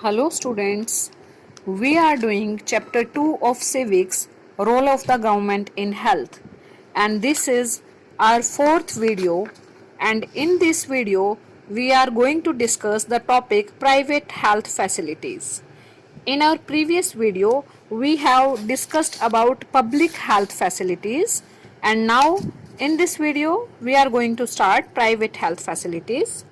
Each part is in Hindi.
Hello students, we are doing chapter 2 of civics, role of the government in health, and this is our fourth video, and in this video we are going to discuss the topic private health facilities. In our previous video we have discussed about public health facilities, and now in this video we are going to start private health facilities.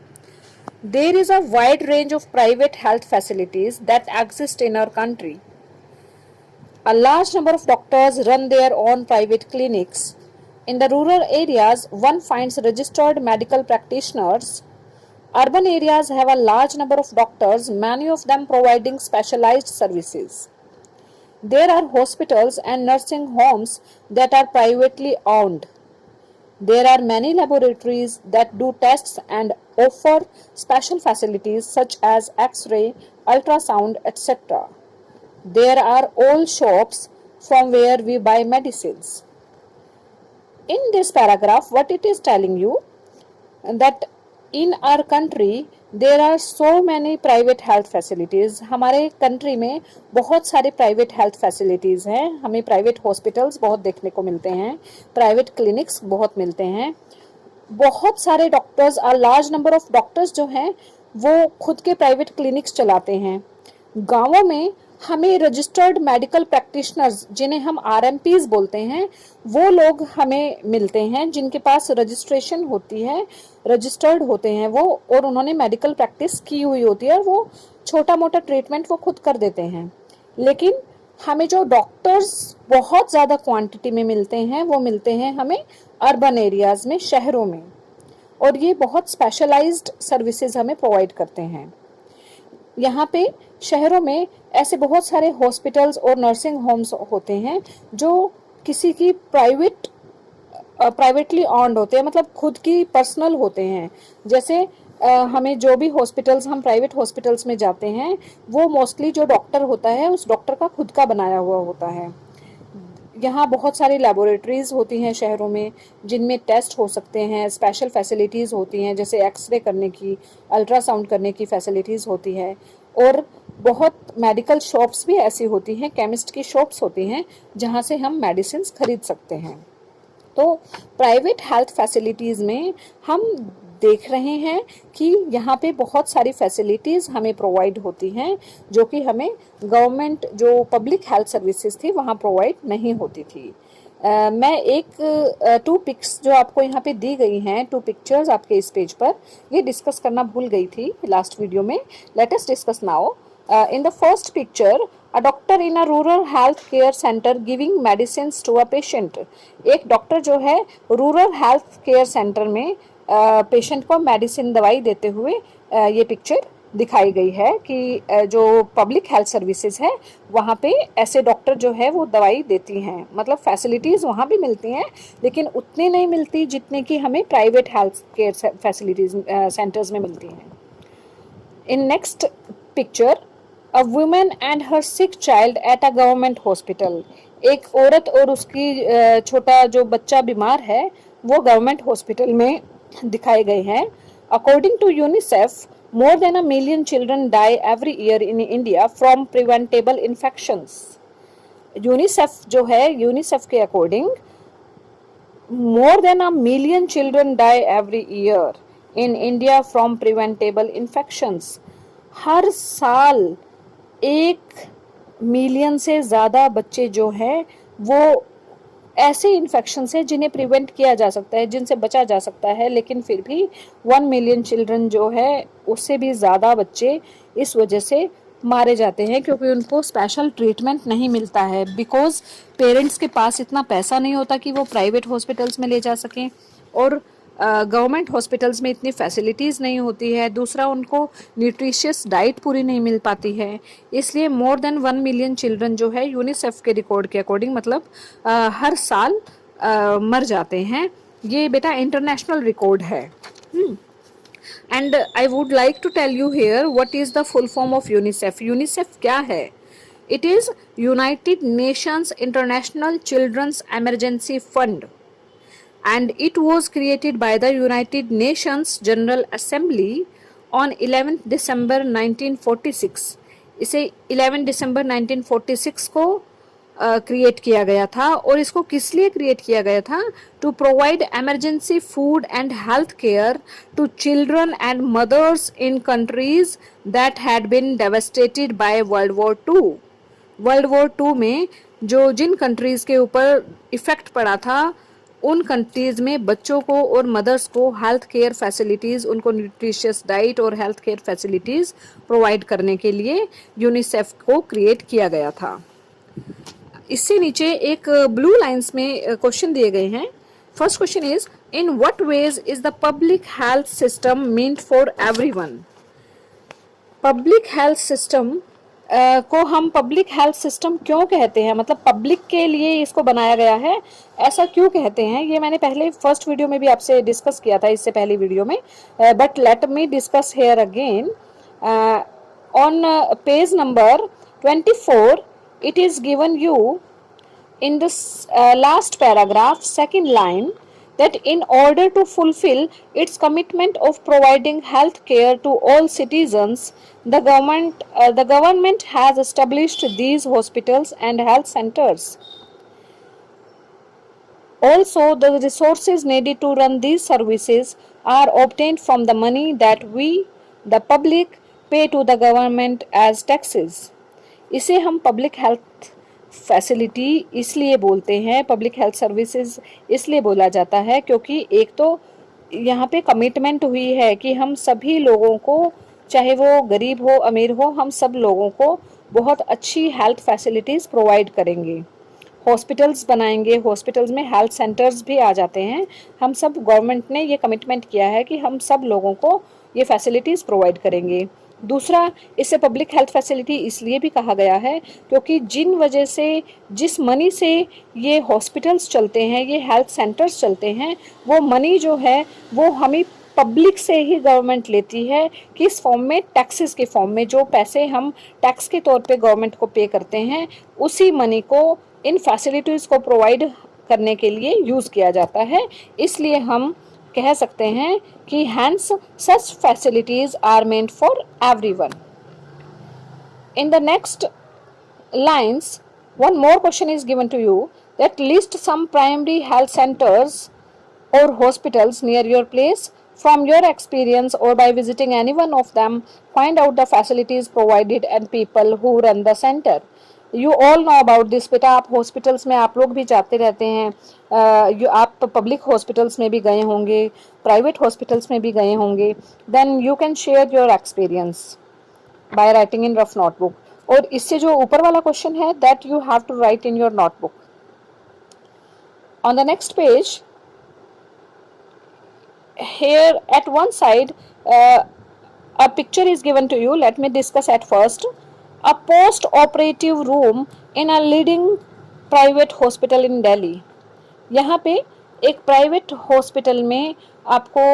There is a wide range of private health facilities that exist in our country. A large number of doctors run their own private clinics. In the rural areas, one finds registered medical practitioners. Urban areas have a large number of doctors, many of them providing specialized services. There are hospitals and nursing homes that are privately owned. There are many laboratories that do tests and offer special facilities such as X-ray, ultrasound, etc. There are old shops from where we buy medicines. In this paragraph, what it is telling you that in our country there are so many private health facilities. हमारे कंट्री में बहुत सारे प्राइवेट हेल्थ फैसिलिटीज़ हैं. हमें प्राइवेट हॉस्पिटल्स बहुत देखने को मिलते हैं, प्राइवेट क्लिनिक्स बहुत मिलते हैं, बहुत सारे doctors, a large number of doctors जो हैं वो खुद के प्राइवेट क्लिनिक्स चलाते हैं. गांवों में हमें रजिस्टर्ड मेडिकल प्रैक्टिशनर्स, जिन्हें हम आरएमपीज बोलते हैं, वो लोग हमें मिलते हैं जिनके पास रजिस्ट्रेशन होती है, रजिस्टर्ड होते हैं वो, और उन्होंने मेडिकल प्रैक्टिस की हुई होती है. वो छोटा मोटा ट्रीटमेंट वो खुद कर देते हैं. लेकिन हमें जो डॉक्टर्स बहुत ज़्यादा क्वांटिटी में मिलते हैं वो मिलते हैं हमें अर्बन एरियाज़ में, शहरों में, और ये बहुत स्पेशलाइज्ड सर्विसेज हमें प्रोवाइड करते हैं. यहाँ पे शहरों में ऐसे बहुत सारे हॉस्पिटल्स और नर्सिंग होम्स होते हैं जो किसी की प्राइवेटली ऑन्ड होते हैं, मतलब खुद की पर्सनल होते हैं. जैसे हमें जो भी हॉस्पिटल्स, हम प्राइवेट हॉस्पिटल्स में जाते हैं, वो मोस्टली जो डॉक्टर होता है उस डॉक्टर का खुद का बनाया हुआ होता है. यहाँ बहुत सारी लेबोरेटरीज होती हैं शहरों में जिनमें टेस्ट हो सकते हैं, स्पेशल फैसिलिटीज़ होती हैं, जैसे एक्सरे करने की, अल्ट्रासाउंड करने की फैसिलिटीज़ होती है, और बहुत मेडिकल शॉप्स भी ऐसी होती हैं, केमिस्ट की शॉप्स होती हैं जहाँ से हम मेडिसिन खरीद सकते हैं. तो प्राइवेट हेल्थ फैसिलिटीज़ में हम देख रहे हैं कि यहाँ पे बहुत सारी फैसिलिटीज़ हमें प्रोवाइड होती हैं जो कि हमें गवर्नमेंट जो पब्लिक हेल्थ सर्विसेज थी वहाँ प्रोवाइड नहीं होती थी. मैं एक 2 पिक्स जो आपको यहाँ पे दी गई हैं, 2 पिक्चर्स आपके इस पेज पर, ये डिस्कस करना भूल गई थी लास्ट वीडियो में. Late us discuss now. In the first picture, a doctor in a rural health care center giving medicines to a patient. एक डॉक्टर जो है रूरल हेल्थ केयर सेंटर में पेशेंट को मेडिसिन, दवाई देते हुए ये पिक्चर दिखाई गई है कि जो पब्लिक हेल्थ सर्विसेज है वहाँ पे ऐसे डॉक्टर जो है वो दवाई देती हैं. मतलब फैसिलिटीज़ वहाँ भी मिलती हैं लेकिन उतनी नहीं मिलती जितने की हमें private health care facilities centres में मिलती हैं. In next picture, A woman and her sick child at a government hospital. एक औरत और उसकी छोटा जो बच्चा बीमार है वो गवर्नमेंट हॉस्पिटल में दिखाए गए हैं. According to UNICEF, more than 1 million children die every year in India from preventable infections. UNICEF जो है, UNICEF के according more than 1 million children die every year in India from preventable infections. हर साल 1 मिलियन से ज़्यादा बच्चे जो हैं वो ऐसे इन्फेक्शन से जिन्हें प्रिवेंट किया जा सकता है, जिनसे बचा जा सकता है, लेकिन फिर भी 1 मिलियन चिल्ड्रन जो है उससे भी ज़्यादा बच्चे इस वजह से मारे जाते हैं क्योंकि उनको स्पेशल ट्रीटमेंट नहीं मिलता है. बिकॉज पेरेंट्स के पास इतना पैसा नहीं होता कि वो प्राइवेट हॉस्पिटल्स में ले जा सकें, और गवर्नमेंट हॉस्पिटल्स में इतनी फैसिलिटीज़ नहीं होती है. दूसरा, उनको न्यूट्रिशियस डाइट पूरी नहीं मिल पाती है. इसलिए मोर देन 1 मिलियन चिल्ड्रन जो है यूनिसेफ के रिकॉर्ड के अकॉर्डिंग मतलब हर साल मर जाते हैं. ये बेटा इंटरनेशनल रिकॉर्ड है. And I would like to tell you here what is the full form of UNICEF. UNICEF क्या है? It is United Nations International Children's Emergency Fund, and it was created by the United Nations General Assembly on 11th December 1946. इसे 11 दिसंबर 1946 को क्रिएट किया गया था। और इसको किस लिए क्रिएट किया गया था? To provide emergency food and health care to children and mothers in countries that had been devastated by World War Two. World War Two में जो जिन कंट्रीज के ऊपर इफेक्ट पड़ा था, उन कंट्रीज में बच्चों को और मदर्स को हेल्थ केयर फैसिलिटीज़, उनको न्यूट्रिशियस डाइट और हेल्थ केयर फैसिलिटीज़ प्रोवाइड करने के लिए यूनिसेफ को क्रिएट किया गया था। इससे नीचे एक ब्लू लाइंस में क्वेश्चन दिए गए हैं। First question is, in what ways is the public health system meant for everyone? Public health system को हम पब्लिक हेल्थ सिस्टम क्यों कहते हैं, मतलब पब्लिक के लिए इसको बनाया गया है, ऐसा क्यों कहते हैं? ये मैंने पहले फर्स्ट वीडियो में भी आपसे डिस्कस किया था, इससे पहली वीडियो में, but let me discuss here again. On page number 24 it is given you in this last paragraph, second line, that in order to fulfill its commitment of providing health care to all citizens, the government has established these hospitals and health centers. Also, the resources needed to run these services are obtained from the money that we, the public, pay to the government as taxes. इसे हम पब्लिक हेल्थ फैसिलिटी इसलिए बोलते हैं, पब्लिक हेल्थ सर्विसेज इसलिए बोला जाता है क्योंकि एक तो यहाँ पे कमिटमेंट हुई है कि हम सभी लोगों को, चाहे वो गरीब हो अमीर हो, हम सब लोगों को बहुत अच्छी हेल्थ फैसिलिटीज़ प्रोवाइड करेंगे। हॉस्पिटल्स बनाएंगे, हॉस्पिटल्स में हेल्थ सेंटर्स भी आ जाते हैं। हम सब, गवर्नमेंट ने ये कमिटमेंट किया है कि हम सब लोगों को ये फैसिलिटीज़ प्रोवाइड करेंगे। दूसरा, इसे पब्लिक हेल्थ फैसिलिटी इसलिए भी कहा गया है क्योंकि जिन वजह से, जिस मनी से ये हॉस्पिटल्स चलते हैं, ये हेल्थ सेंटर्स चलते हैं, वो मनी जो है वो हमें पब्लिक से ही गवर्नमेंट लेती है। किस फॉर्म में? टैक्सेस के फॉर्म में। जो पैसे हम टैक्स के तौर पे गवर्नमेंट को पे करते हैं, उसी मनी को इन फैसिलिटीज़ को प्रोवाइड करने के लिए यूज़ किया जाता है। इसलिए हम कह सकते हैं कि hence such facilities are meant for everyone. In the next lines, one more question is given to you, that list some primary health centers or hospitals near your place. From your experience or by visiting any one of them, find out the facilities provided and people who run the center. You all know about this. बेटा, आप हॉस्पिटल्स में आप लोग भी जाते रहते हैं, आप पब्लिक हॉस्पिटल्स में भी गए होंगे, प्राइवेट हॉस्पिटल्स में भी गए होंगे। Then you can share your experience by writing in rough notebook. और इससे जो ऊपर वाला क्वेश्चन है, that you have to write in your notebook. On the next page, here at one side a picture is given to you. Let me discuss at first. A post operative room in a leading private hospital in Delhi. यहाँ पे एक प्राइवेट हॉस्पिटल में आपको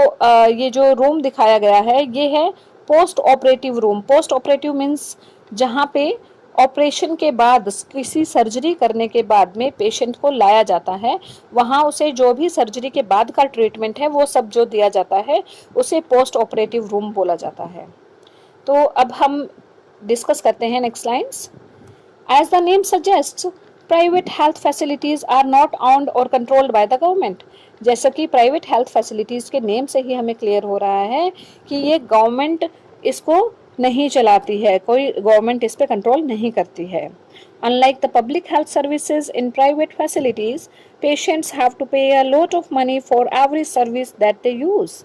ये जो रूम दिखाया गया है, ये है post operative room. Post operative means जहाँ पे ऑपरेशन के बाद, किसी सर्जरी करने के बाद में पेशेंट को लाया जाता है, वहाँ उसे जो भी सर्जरी के बाद का ट्रीटमेंट है वो सब जो दिया जाता है, उसे पोस्ट ऑपरेटिव रूम बोला जाता है। तो अब हम डिस्कस करते हैं next lines. As the name suggests, private health facilities are not owned और कंट्रोल्ड बाय द गवर्नमेंट। जैसा कि प्राइवेट हेल्थ फैसिलिटीज़ के नेम से ही हमें क्लियर हो रहा है कि ये गवर्नमेंट इसको नहीं चलाती है, कोई गवर्नमेंट इस पे कंट्रोल नहीं करती है। Unlike the public health services in private facilities, patients have to pay a lot of money for every service that they use.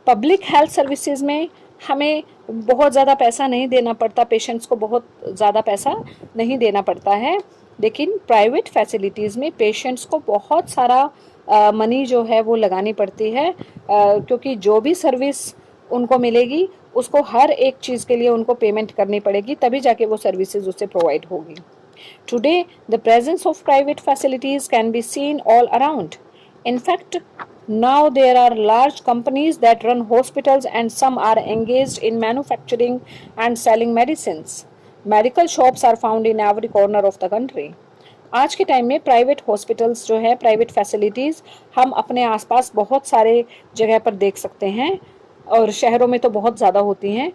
Public health services में हमें बहुत ज़्यादा पैसा नहीं देना पड़ता, पेशेंट्स को बहुत ज़्यादा पैसा नहीं देना पड़ता है। लेकिन प्राइवेट फैसिलिटीज़ में पेशेंट्स को बहुत सारा मनी जो है वो लगानी पड़ती है, क्योंकि जो भी सर्विस उनको मिलेगी उसको हर एक चीज़ के लिए उनको पेमेंट करनी पड़ेगी, तभी जाके वो सर्विसेज उससे प्रोवाइड होगी। Today the presence of private facilities can be seen all around. In fact, now there are large companies that run hospitals and some are engaged in manufacturing and selling medicines. Medical shops are found in every corner of the country. आज के टाइम में प्राइवेट हॉस्पिटल्स जो है, प्राइवेट फैसिलिटीज़ हम अपने आसपास बहुत सारे जगह पर देख सकते हैं और शहरों में तो बहुत ज़्यादा होती हैं।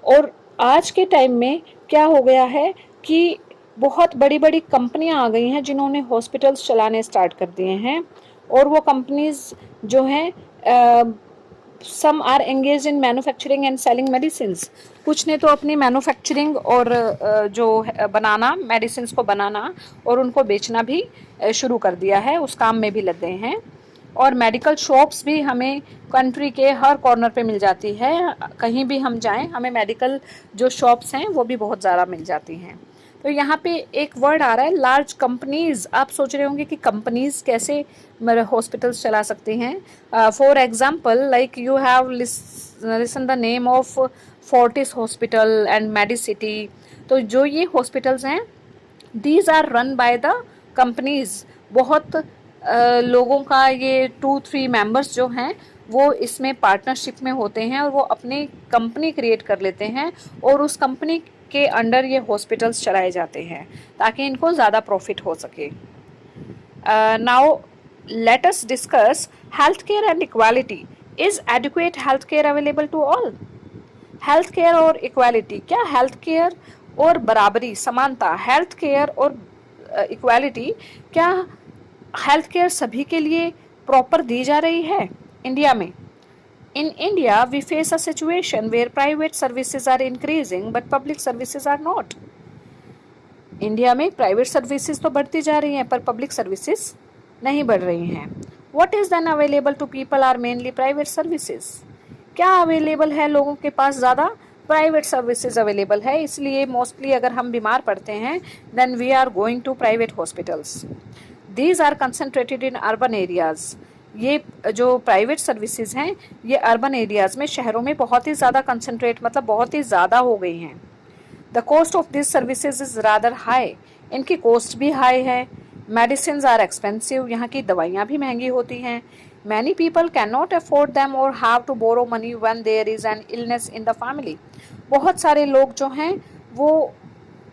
और आज के टाइम में क्या हो गया है कि बहुत बड़ी बड़ी कंपनियां आ गई हैं जिन्होंने हॉस्पिटल्स चलाने स्टार्ट कर दिए हैं, और वो कंपनीज जो हैं some are engage in manufacturing and selling medicine. कुछ ने तो अपनी मैन्युफैक्चरिंग और जो बनाना मेडिसिन को बनाना और उनको बेचना भी शुरू कर दिया है, उस काम में भी लग गए हैं। और मेडिकल शॉप्स भी हमें कंट्री के हर कॉर्नर पे मिल जाती है, कहीं भी हम जाएं हमें मेडिकल जो शॉप्स हैं वो भी बहुत ज़्यादा मिल जाती हैं। तो यहाँ पे एक वर्ड आ रहा है लार्ज कंपनीज। आप सोच रहे होंगे कि कंपनीज कैसे हॉस्पिटल्स चला सकती हैं। For example like you have listen the name of Fortis hospital and Medicity. तो जो ये हॉस्पिटल्स हैं these are run by the companies. बहुत लोगों का ये 2-3 मेंबर्स जो हैं वो इसमें पार्टनरशिप में होते हैं और वो अपनी कंपनी क्रिएट कर लेते हैं और उस कंपनी के अंडर ये हॉस्पिटल्स चलाए जाते हैं ताकि इनको ज़्यादा प्रॉफिट हो सके। Now let us discuss health care and equality. Is adequate health care available to all? Health care और इक्वालिटी, क्या हेल्थ केयर और बराबरी, समानता, हेल्थ केयर और इक्वालिटी, क्या हेल्थ केयर सभी के लिए प्रॉपर दी जा रही है इंडिया में? In India, we face a situation where private services are increasing but public services are not. India में प्राइवेट सर्विसेज तो बढ़ती जा रही हैं पर पब्लिक सर्विसेज नहीं बढ़ रही हैं। What is then available to people are mainly private services. क्या अवेलेबल है लोगों के पास? ज़्यादा प्राइवेट सर्विसेज अवेलेबल है, इसलिए मोस्टली अगर हम बीमार पड़ते हैं then we are going to private hospitals. These are concentrated in urban areas. ये जो प्राइवेट सर्विसेज हैं ये अर्बन एरियाज़ में, शहरों में बहुत ही ज़्यादा कंसंट्रेट मतलब बहुत ही ज़्यादा हो गई हैं। The cost of this services is rather high. इनकी कॉस्ट भी हाई है। Medicine are expensive. यहाँ की दवाइयाँ भी महंगी होती हैं। Many people can not afford them और have to borrow money when there is an illness in the family. बहुत सारे लोग जो हैं वो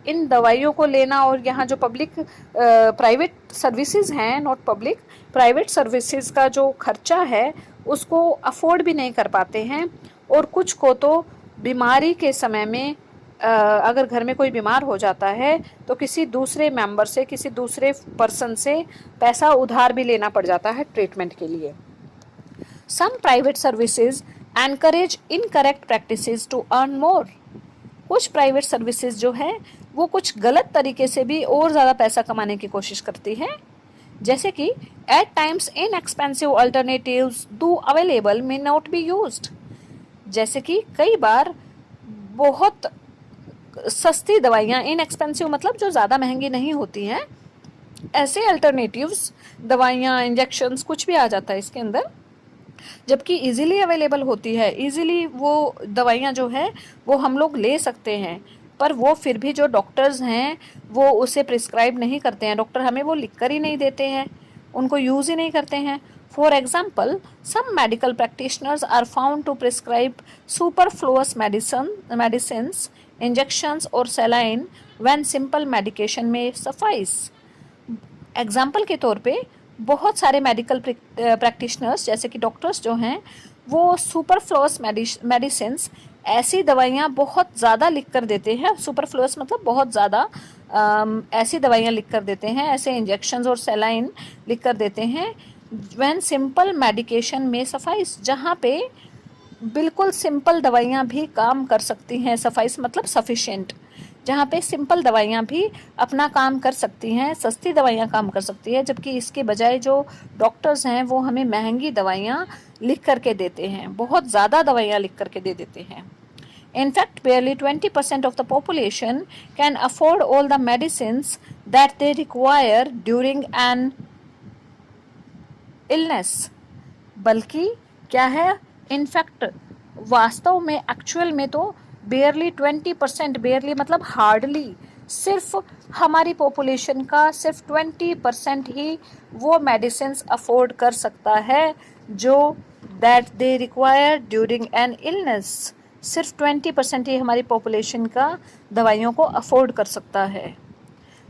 इन दवाइयों को लेना, और यहाँ जो पब्लिक प्राइवेट सर्विसेज हैं, नॉट पब्लिक, प्राइवेट सर्विसेज का जो खर्चा है उसको अफोर्ड भी नहीं कर पाते हैं। और कुछ को तो बीमारी के समय में अगर घर में कोई बीमार हो जाता है तो किसी दूसरे मेंबर से, किसी दूसरे पर्सन से पैसा उधार भी लेना पड़ जाता है ट्रीटमेंट के लिए। Some private services encourage incorrect practices to earn more. कुछ प्राइवेट सर्विसेज जो है वो कुछ गलत तरीके से भी और ज़्यादा पैसा कमाने की कोशिश करती है, जैसे कि at times inexpensive alternatives do available may not be used. जैसे कि कई बार बहुत सस्ती दवाइयाँ, इनएक्सपेंसिव मतलब जो ज़्यादा महंगी नहीं होती हैं, ऐसे अल्टरनेटिव्स दवाइयाँ, इंजेक्शंस कुछ भी आ जाता है इसके अंदर, जबकि इजीली अवेलेबल होती है। इजीली वो दवाइयाँ जो है वो हम लोग ले सकते हैं, पर वो फिर भी जो डॉक्टर्स हैं वो उसे प्रिस्क्राइब नहीं करते हैं। डॉक्टर हमें वो लिख कर ही नहीं देते हैं, उनको यूज़ ही नहीं करते हैं। For example some medical practitioners are found to prescribe superfluous medicines, injections और सलाइन व्हेन सिंपल मेडिकेशन में सफाइस। एग्जाम्पल के तौर पे बहुत सारे मेडिकल प्रैक्टिशनर्स जैसे कि डॉक्टर्स जो हैं वो सुपरफ्लुअस मेडिसिन्स, ऐसी दवाइयाँ बहुत ज़्यादा लिख कर देते हैं। सुपरफ्लुअस मतलब बहुत ज़्यादा ऐसी दवाइयाँ लिख कर देते हैं, ऐसे इंजेक्शंस और सलाइन लिख कर देते हैं व्हेन सिंपल मेडिकेशन में सफाइस, जहाँ पे बिल्कुल सिंपल दवाइयाँ भी काम कर सकती हैं। सफाइस मतलब सफिशिएंट, जहाँ पे सिंपल दवाइयाँ भी अपना काम कर सकती हैं, सस्ती दवाइयाँ काम कर सकती हैं, जबकि इसके बजाय जो डॉक्टर्स हैं वो हमें महंगी दवाइयाँ लिख करके देते हैं, बहुत ज़्यादा दवाइयाँ लिख करके दे देते हैं। In fact, barely 20% of the population can afford all the medicines that they require during an illness. बल्कि क्या है, इनफैक्ट वास्तव में एक्चुअल में तो बेयरली 20%, बेयरली मतलब हार्डली, सिर्फ हमारी पॉपुलेशन का सिर्फ 20% ही वो मेडिसिन अफोर्ड कर सकता है जो that they require during an illness. सिर्फ 20% ही हमारी पॉपुलेशन का दवाइयों को अफोर्ड कर सकता है।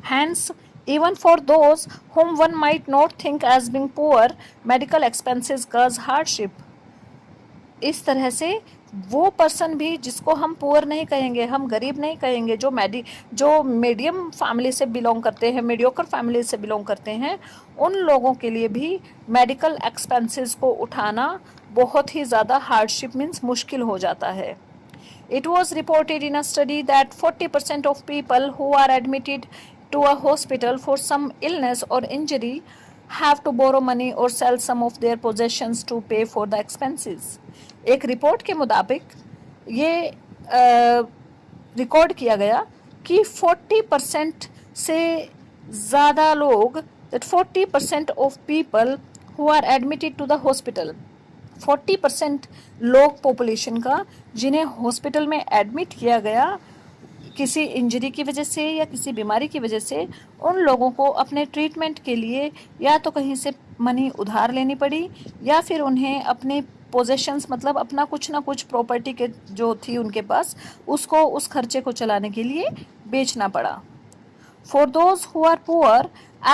Hence even for those whom one might not think as being poor, medical expenses cause hardship. इस तरह से वो पर्सन भी जिसको हम पुअर नहीं कहेंगे, हम गरीब नहीं कहेंगे, जो मीडियम फैमिली से बिलोंग करते हैं, मीडियोकर फैमिली से बिलोंग करते हैं, उन लोगों के लिए भी मेडिकल एक्सपेंसेस को उठाना बहुत ही ज़्यादा हार्डशिप मीन्स मुश्किल हो जाता है। It was reported in a study that 40% of people who are admitted to a hospital for some illness or injury have to borrow money or sell some of their possessions to pay for the expenses. एक रिपोर्ट के मुताबिक ये रिकॉर्ड किया गया कि 40% से ज़्यादा लोग, that 40% of people who are admitted to the hospital, 40% लोग पॉपुलेशन का जिन्हें हॉस्पिटल में एडमिट किया गया किसी इंजरी की वजह से या किसी बीमारी की वजह से, उन लोगों को अपने ट्रीटमेंट के लिए या तो कहीं से मनी उधार लेनी पड़ी या फिर उन्हें अपने पोजेशंस मतलब अपना कुछ ना कुछ प्रॉपर्टी के जो थी उनके पास उसको उस खर्चे को चलाने के लिए बेचना पड़ा। For those who are poor,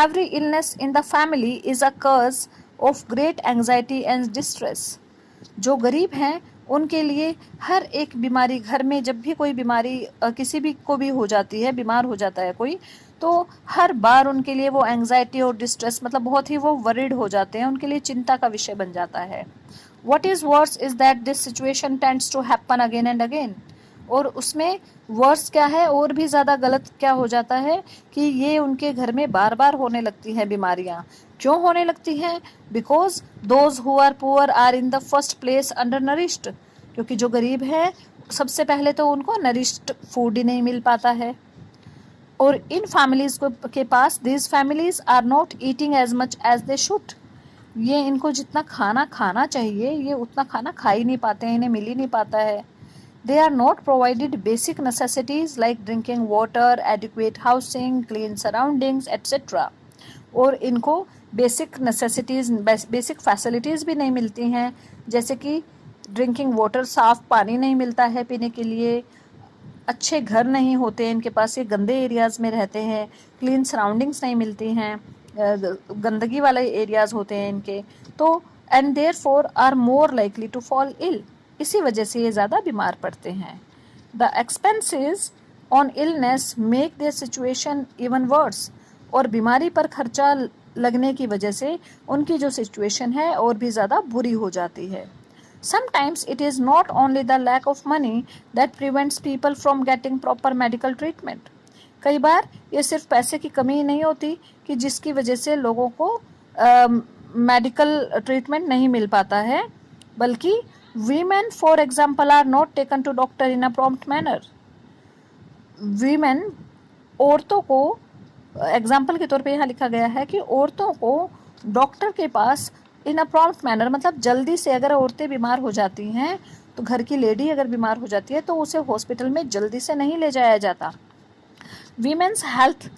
every illness in the family is a cause of great anxiety and distress. जो गरीब हैं उनके लिए हर एक बीमारी, घर में जब भी कोई बीमारी किसी भी को भी हो जाती है, बीमार हो जाता है कोई, तो हर बार उनके लिए वो एंग्जाइटी और डिस्ट्रेस मतलब बहुत ही वो वरीड हो जाते हैं, उनके लिए चिंता का विषय बन जाता है। What is worse is that this situation tends to happen again and again. और उसमें वर्स क्या है, और भी ज़्यादा गलत क्या हो जाता है कि ये उनके घर में बार बार होने लगती हैं बीमारियाँ। क्यों होने लगती हैं? Because those who are poor are in the first place under nourished, क्योंकि जो गरीब है सबसे पहले तो उनको नरिश्ड फूड ही नहीं मिल पाता है। और इन फैमिलीज़ के पास these families are not eating as much as they should, ये इनको जितना खाना खाना चाहिए ये उतना खाना खा ही नहीं पाते हैं, इन्हें मिल ही नहीं पाता है। They are not provided basic necessities like drinking water, adequate housing, clean surroundings, etc. और इनको बेसिक नेसेसिटीज़, बेसिक फैसिलिटीज़ भी नहीं मिलती हैं, जैसे कि ड्रिंकिंग वाटर, साफ़ पानी नहीं मिलता है पीने के लिए, अच्छे घर नहीं होते हैं इनके पास, ये गंदे एरियाज़ में रहते हैं, क्लीन सराउंडिंग्स नहीं मिलती हैं, गंदगी वाले एरियाज़ होते हैं इनके, तो and therefore are more likely to fall ill, इसी वजह से ये ज़्यादा बीमार पड़ते हैं। The expenses on illness make their situation even worse, और बीमारी पर खर्चा लगने की वजह से उनकी जो सिचुएशन है और भी ज़्यादा बुरी हो जाती है। Sometimes it is not only the lack of money that prevents people from getting proper medical treatment, कई बार ये सिर्फ पैसे की कमी नहीं होती कि जिसकी वजह से लोगों को मेडिकल ट्रीटमेंट नहीं मिल पाता है, बल्कि women for example are not taken to doctor in a prompt manner. women, औरतों को एग्जाम्पल के तौर पे यहाँ लिखा गया है कि औरतों को डॉक्टर के पास इन अ प्रॉम्प्ट मैनर मतलब जल्दी से, अगर औरतें बीमार हो जाती हैं तो घर की लेडी अगर बीमार हो जाती है तो उसे हॉस्पिटल में जल्दी से नहीं ले जाया जाता। women's health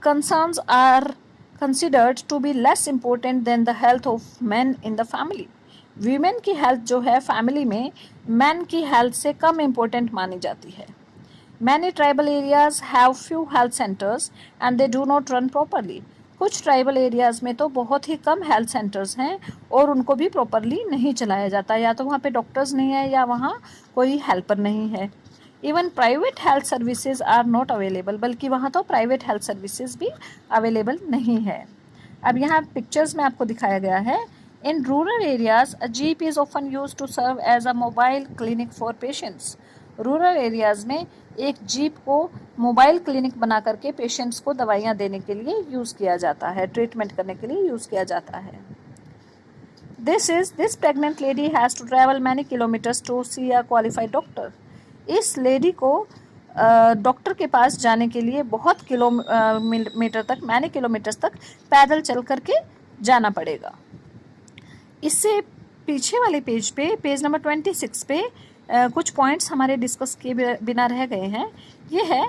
concerns are considered to be less important than the health of men in the family. Women की हेल्थ जो है फैमिली में मैन की हेल्थ से कम इम्पोर्टेंट मानी जाती है। Many tribal areas have few health centres and they do not run properly. कुछ ट्राइबल एरियाज़ में तो बहुत ही कम हेल्थ सेंटर्स हैं और उनको भी प्रॉपरली नहीं चलाया जाता, या तो वहाँ पे डॉक्टर्स नहीं है या वहाँ कोई हेल्पर नहीं है। Even private health services are not available, बल्कि वहाँ तो प्राइवेट हेल्थ सर्विसेज भी अवेलेबल नहीं है। अब यहाँ पिक्चर्स में आपको दिखाया गया है, in rural areas a jeep is often used to serve as a mobile clinic for patients. Rural areas में एक जीप को मोबाइल क्लिनिक बना करके पेशेंट्स को दवाइयाँ देने के लिए यूज़ किया जाता है, ट्रीटमेंट करने के लिए यूज़ किया जाता है। This pregnant lady has to travel many kilometers to see a qualified doctor. इस लेडी को डॉक्टर के पास जाने के लिए बहुत किलोमीटर तक, मैनी किलोमीटर्स तक पैदल चल करके जाना पड़ेगा। इससे पीछे वाले पेज पे, पेज नंबर 26 पे कुछ पॉइंट्स हमारे डिस्कस किए बिना रह गए हैं। ये है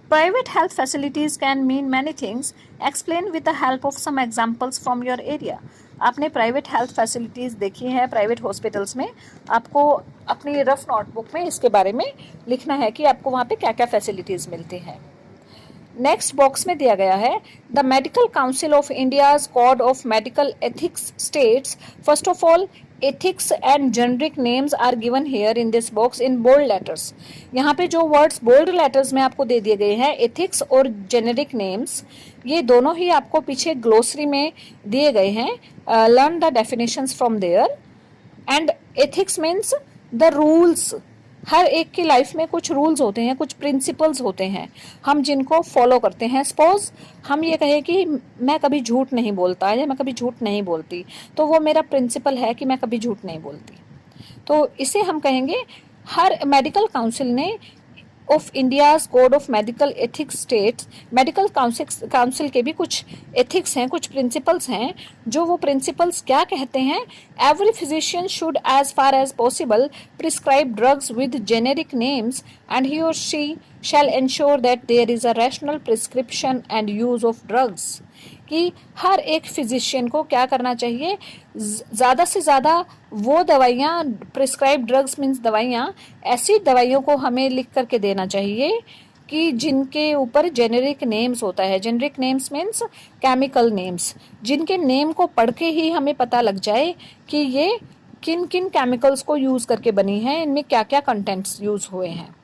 private health facilities can mean many things, explain with the help of some examples from your area. आपने प्राइवेट हेल्थ फैसिलिटीज़ देखी हैं प्राइवेट हॉस्पिटल्स में, आपको अपनी रफ नोटबुक में इसके बारे में लिखना है कि आपको वहाँ पे क्या क्या फैसिलिटीज़ मिलती हैं। नेक्स्ट बॉक्स में दिया गया है, the medical council of India's code of medical ethics states first of all ethics and generic names are given here in this box in bold letters. यहाँ पे जो words bold letters में आपको दे दिए गए हैं ethics और generic names, ये दोनों ही आपको पीछे glossary में दिए गए हैं. Learn the definitions from there. And ethics means the rules. हर एक की लाइफ में कुछ रूल्स होते हैं, कुछ प्रिंसिपल्स होते हैं, हम जिनको फॉलो करते हैं. सपोज हम ये कहें कि मैं कभी झूठ नहीं बोलता या मैं कभी झूठ नहीं बोलती, तो वो मेरा प्रिंसिपल है कि मैं कभी झूठ नहीं बोलती. तो इसे हम कहेंगे, हर मेडिकल काउंसिल ने of India's code of medical ethics states, medical council के भी कुछ एथिक्स हैं, कुछ प्रिंसिपल्स हैं. जो वो प्रिंसिपल्स क्या कहते हैं? Every physician should as far as possible prescribe drugs with generic names and he और she shall ensure that there is a rational prescription and use of drugs. कि हर एक फिजिशियन को क्या करना चाहिए, ज़्यादा से ज़्यादा वो दवाइयाँ, प्रिस्क्राइब ड्रग्स मीन्स दवाइयाँ, ऐसी दवाइयों को हमें लिख करके देना चाहिए कि जिनके ऊपर जेनेरिक नेम्स होता है. Generic names means chemical names, जिनके नेम को पढ़ के ही हमें पता लग जाए कि ये किन किन केमिकल्स को यूज़ करके बनी है, इनमें क्या क्या कंटेंट्स यूज़ हुए हैं.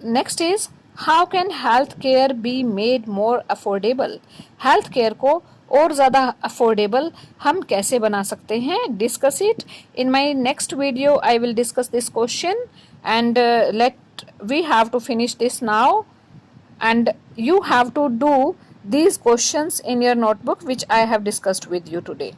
Next is how can health care be made more affordable. Health care को और ज़्यादा अफोर्डेबल हम कैसे बना सकते हैं? Discuss it in my next video. I will discuss this question and let we have to finish this now and you have to do these questions in your notebook which I have discussed with you today.